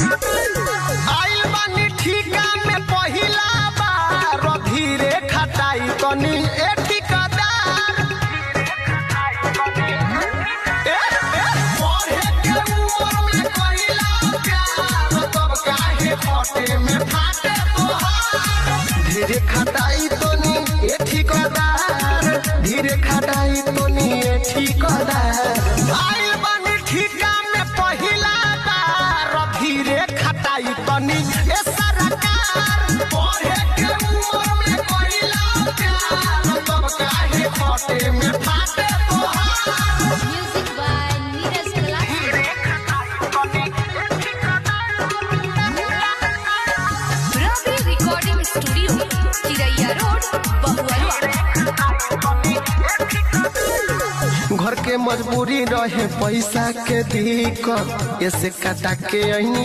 आइल बानी ठीका में पहिला बार धीरे खटाई तनी ए ठिकादार पढ़े के उम्र में पहिला प्यार तब काहे फटे में फाटे तोहार धीरे खटाई तनी ए ठिकादार धीरे खटाई तनी ए ठिकादार आइल बानी ठीका में पहिला बार धीरे खटाई तनी ए सरकार पढ़े के उम्र में पहिला प्यार तब काहे फटे में फाटे तोहार Music by Neeraj Kalasi. Ravi Recording Studio, Chiraiya Road, Bahualwa. घर के मजबूरी रहे पैसा के दिक्कत ऐसे कटा के